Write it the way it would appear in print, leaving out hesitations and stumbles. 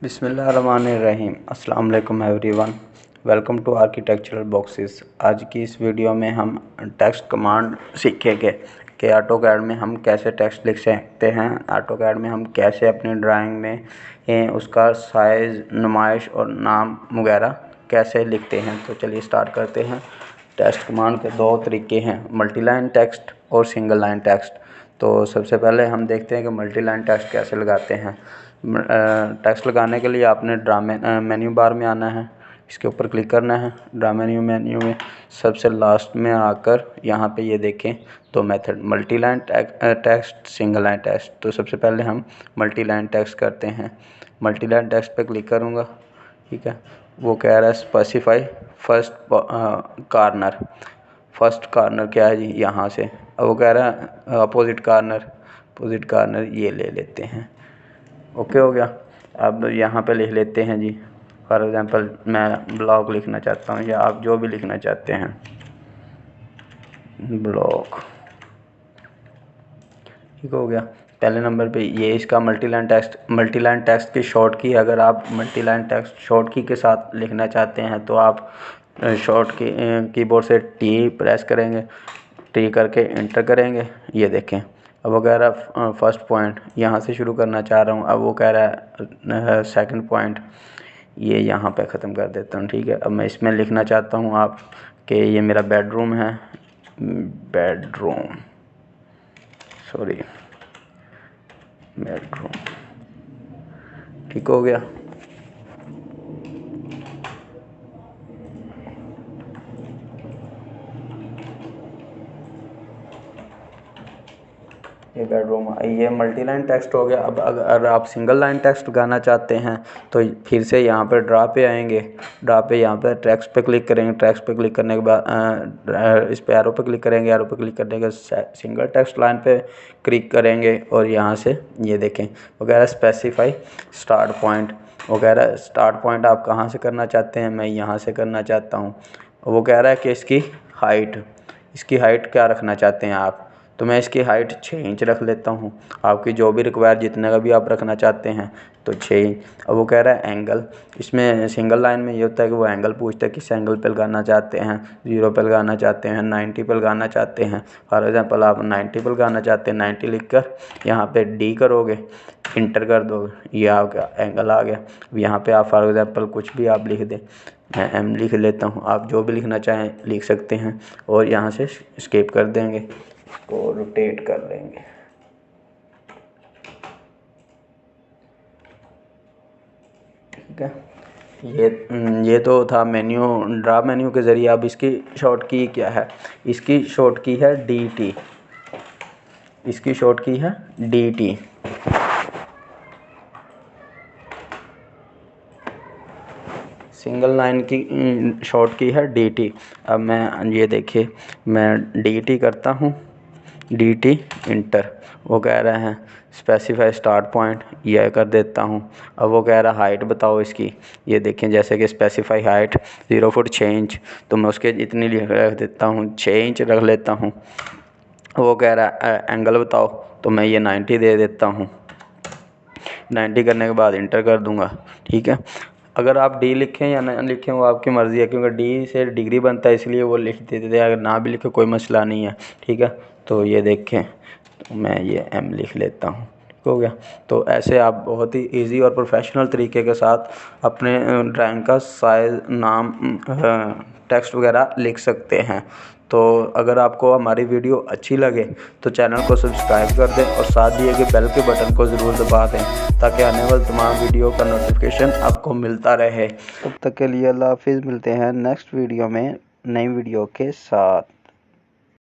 बिस्मिल्लाहिर्रहमानिर्रहीम। अस्सलाम वालेकुम everyone, welcome to architectural boxes. आज की इस वीडियो में हम टेक्स्ट कमांड सीखेंगे कि ऑटोकैड में हम कैसे टेक्स्ट लिख सकते हैं, ऑटोकैड में हम कैसे अपनी ड्राइंग में उसका साइज़, नुमाइश और नाम वगैरह कैसे लिखते हैं। तो चलिए स्टार्ट करते हैं। टेक्स्ट कमांड के दो तरीके हैं, मल्टी लाइन टेक्स्ट और सिंगल लाइन टेक्स्ट। तो सबसे पहले हम देखते हैं कि मल्टी लाइन टेक्स्ट कैसे लगाते हैं। टेक्स्ट लगाने के लिए आपने ड्रा मेन्यू बार में आना है, इसके ऊपर क्लिक करना है। ड्रा मेन्यू में सबसे लास्ट में आकर यहाँ पे ये देखें दो method, multi line text, single line text. तो सबसे पहले हम मल्टी लाइन टेक्स्ट करते हैं। मल्टी लाइन टेक्स्ट पे क्लिक करूँगा, ठीक है। वो कह रहा है specify first corner. First corner क्या है जी, यहाँ से। अब वो कह रहा है अपोजिट कॉर्नर ये ले लेते हैं। ओके हो गया। अब यहाँ पे लिख लेते हैं जी, फॉर एग्ज़ाम्पल मैं ब्लॉग लिखना चाहता हूँ, या आप जो भी लिखना चाहते हैं, ब्लॉग, ठीक हो गया। पहले नंबर पे ये इसका मल्टी लाइन टेक्स्ट की शॉर्ट की। अगर आप मल्टी लाइन टेक्स्ट शॉर्ट की के साथ लिखना चाहते हैं तो आप शॉर्ट की कीबोर्ड से टी प्रेस करेंगे, टी करके इंटर करेंगे। ये देखें, अब वो कह रहा है फर्स्ट पॉइंट, यहाँ से शुरू करना चाह रहा हूँ। अब वो कह रहा है सेकंड पॉइंट, ये यहाँ पे ख़त्म कर देता हूँ, ठीक है। अब मैं इसमें लिखना चाहता हूँ आप कि ये मेरा बेडरूम है, बेडरूम, ठीक हो गया। ये बेडरूम, ये मल्टी लाइन टेक्स्ट हो गया। अब अगर आप सिंगल लाइन टेक्स्ट लगाना चाहते हैं तो फिर से यहाँ पर ड्रा पे आएंगे। ड्रा पे यहाँ पर टेक्स्ट पे क्लिक करेंगे। टेक्स्ट पे क्लिक करने के बाद इस पे एरो पे क्लिक करेंगे। एरो पे क्लिक करने के सिंगल टेक्स्ट लाइन पे क्लिक करेंगे और यहाँ से ये देखें वगैरह स्पेसिफाई स्टार्ट पॉइंट वगैरह। स्टार्ट पॉइंट आप कहाँ से करना चाहते हैं, मैं यहाँ से करना चाहता हूँ। वो कह रहा है कि इसकी हाइट क्या रखना चाहते हैं आप, तो मैं इसकी हाइट 6 इंच रख लेता हूँ। आपकी जो भी रिक्वायर, जितने का भी आप रखना चाहते हैं तो 6 इंच। अब वो कह रहा है एंगल, इसमें सिंगल लाइन में ये होता है कि वो एंगल पूछता है किस एंगल पे लगाना चाहते हैं, 0 पे लगाना चाहते हैं, 90 पे लगाना चाहते हैं। फॉर एग्ज़ाम्पल आप 90 पे लगाना चाहते हैं, 90 लिख कर यहाँ पे डी करोगे, इंटर कर दोगे, ये आपका एंगल आ गया। यहाँ पे आप फॉर एग्ज़ाम्पल कुछ भी आप लिख दें, मैं एम लिख लेता हूँ, आप जो भी लिखना चाहें लिख सकते हैं। और यहाँ से स्केप कर देंगे, इसको रोटेट कर लेंगे, ठीक है। ये तो था मेन्यू, ड्रा मेन्यू के ज़रिए। अब इसकी शॉर्ट की क्या है, इसकी शॉर्ट की है DT, इसकी शॉर्ट की है DT। सिंगल लाइन की शॉर्ट की है DT। अब मैं ये देखिए, मैं DT करता हूँ, DT इंटर। वो कह रहे हैं स्पेसिफाई स्टार्ट पॉइंट, यह कर देता हूँ। अब वो कह रहा है हाइट बताओ इसकी, ये देखें जैसे कि स्पेसिफाई हाइट 0 फुट 6 इंच, तो मैं उसके इतनी रख देता हूँ, 6 इंच रख लेता हूँ। वो कह रहा है एंगल बताओ, तो मैं ये 90 दे देता हूँ। 90 करने के बाद इंटर कर दूँगा, ठीक है। अगर आप डी लिखें या ना लिखें वो आपकी मर्ज़ी है, क्योंकि डी से डिग्री बनता है, इसलिए वो लिख देते थे। अगर ना भी लिखे कोई मसला नहीं है, ठीक है। तो ये देखें, तो मैं ये एम लिख लेता हूँ, ठीक हो गया। तो ऐसे आप बहुत ही इजी और प्रोफेशनल तरीके के साथ अपने ड्राइंग का साइज़, नाम, टेक्स्ट वगैरह लिख सकते हैं। तो अगर आपको हमारी वीडियो अच्छी लगे तो चैनल को सब्सक्राइब कर दें और साथ दिए गए बेल के बटन को ज़रूर दबा दें, ताकि आने वाले तमाम वीडियो का नोटिफिकेशन आपको मिलता रहे। तब तक के लिए अल्लाह हाफिज़। मिलते हैं नेक्स्ट वीडियो में नई वीडियो के साथ।